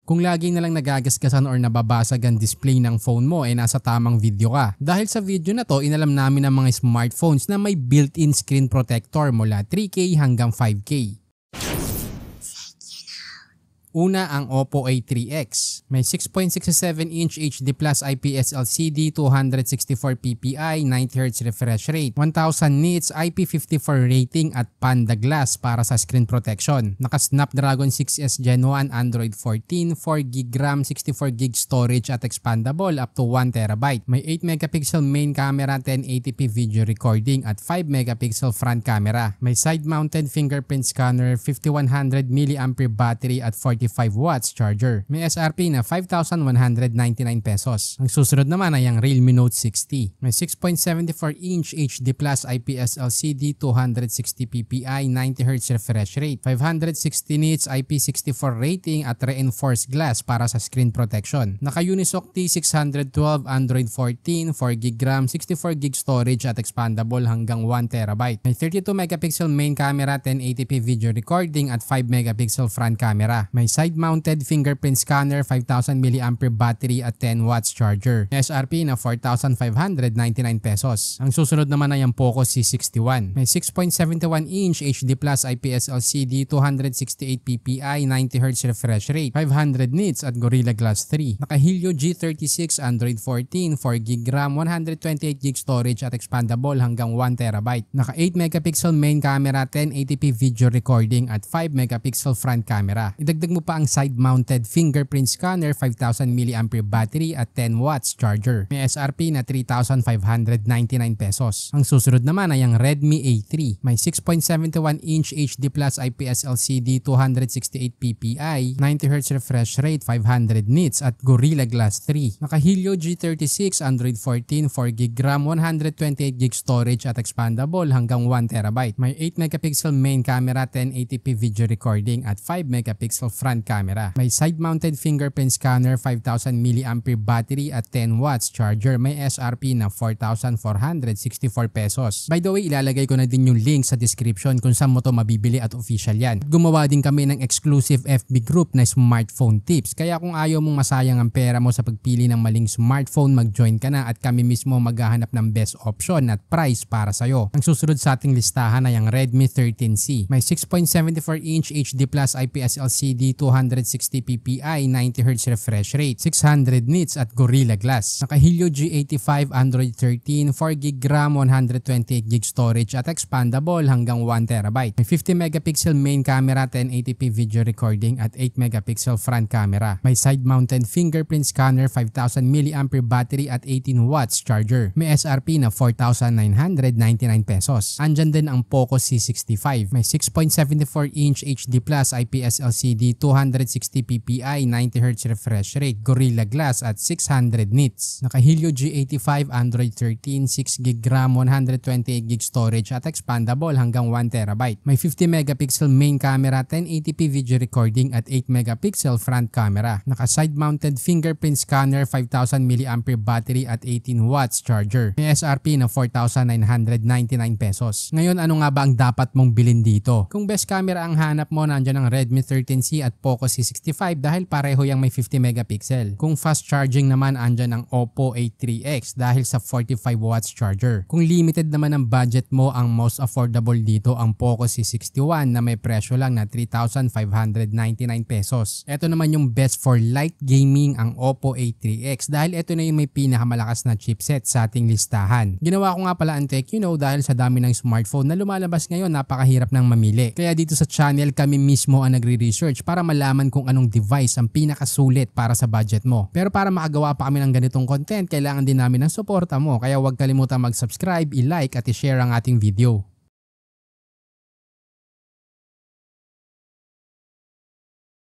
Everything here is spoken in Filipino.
Kung lagi na lang nagagasgasan or nababasag ang display ng phone mo, nasa tamang video ka. Dahil sa video na to, inalam namin ang mga smartphones na may built-in screen protector mula 3K hanggang 5K. Una ang Oppo A3X. May 6.67-inch HD Plus IPS LCD, 264 ppi, 90Hz refresh rate, 1000 nits, IP54 rating at Panda Glass para sa screen protection. Naka Snapdragon 6S Gen 1, Android 14, 4GB RAM, 64GB storage at expandable up to 1TB. May 8MP main camera, 1080p video recording at 5MP front camera. May side-mounted fingerprint scanner, 5100 mAh battery at 45 watts charger. May SRP na 5,199 pesos. Ang susunod naman ay ang Realme Note 60. May 6.74-inch HD Plus IPS LCD, 260 ppi, 90Hz refresh rate, 560 nits, IP64 rating at reinforced glass para sa screen protection. Naka-Unisoc T612, Android 14, 4GB RAM, 64GB storage at expandable hanggang 1TB. May 32MP main camera, 1080p video recording at 5MP front camera. May side-mounted fingerprint scanner, 5,000 mAh battery at 10 watts charger. May SRP na 4,599 pesos. Ang susunod naman ay ang Poco C61. May 6.71-inch HD Plus IPS LCD, 268 ppi, 90Hz refresh rate, 500 nits at Gorilla Glass 3. Naka-Helio G36, Android 14, 4GB RAM, 128GB storage at expandable hanggang 1TB. Naka 8MP main camera, 1080p video recording at 5MP front camera. Idagdag mo pa ang side-mounted fingerprint scanner, 5,000 mAh battery at 10 watts charger. May SRP na 3,599 pesos. Ang susunod naman ay ang Redmi A3. May 6.71-inch HD Plus IPS LCD, 268 ppi, 90Hz refresh rate, 500 nits at Gorilla Glass 3. Naka-Helio G36, Android 14, 4GB RAM, 128GB storage at expandable hanggang 1TB. May 8MP main camera, 1080p video recording at 5MP front camera. May side-mounted fingerprint scanner, 5,000 mAh battery at 10 watts charger. May SRP na 4,464 pesos. By the way, ilalagay ko na din yung link sa description kung saan mo to mabibili at official yan. Gumawa din kami ng exclusive FB group na smartphone tips. Kaya kung ayaw mong masayang ang pera mo sa pagpili ng maling smartphone, mag-join ka na at kami mismo maghahanap ng best option at price para sa'yo. Ang susunod sa ating listahan ay ang Redmi 13C. May 6.74-inch HD Plus IPS LCD, 260 ppi, 90Hz refresh rate, 600 nits at Gorilla Glass. Naka-Helio G85, Android 13, 4GB RAM, 128GB storage at expandable hanggang 1TB. May 50MP main camera, 1080p video recording at 8MP front camera. May side-mounted fingerprint scanner, 5,000 mAh battery at 18 watts charger. May SRP na 4,999 pesos. Andyan din ang Poco C65. May 6.74-inch HD Plus IPS LCD, 260 ppi, 90Hz refresh rate, Gorilla Glass at 600 nits. Naka-Helio G85, Android 13, 6GB RAM, 128GB storage at expandable hanggang 1TB. May 50MP main camera, 1080p video recording at 8MP front camera. Naka-side-mounted fingerprint scanner, 5,000 mAh battery at 18 watts charger. May SRP na 4,999 pesos. Ngayon, ano nga ba ang dapat mong bilhin dito? Kung best camera ang hanap mo, nandiyan ang Redmi 13C at Poco C65 dahil pareho yung may 50MP. Kung fast charging naman, andyan ang Oppo A3X dahil sa 45 watts charger. Kung limited naman ang budget mo, ang most affordable dito ang Poco C61 na may presyo lang na 3,599 pesos. Ito naman yung best for light gaming, ang Oppo A3X dahil ito na yung may pinakamalakas na chipset sa ating listahan. Ginawa ko nga pala ang Tech You Know dahil sa dami ng smartphone na lumalabas ngayon, napakahirap ng mamili. Kaya dito sa channel, kami mismo ang nagre-research para malaman kung anong device ang pinakasulit para sa budget mo. Pero para makagawa pa kami ng ganitong content, kailangan din namin ng suporta mo. Kaya huwag kalimutan mag-subscribe, i-like at i-share ang ating video.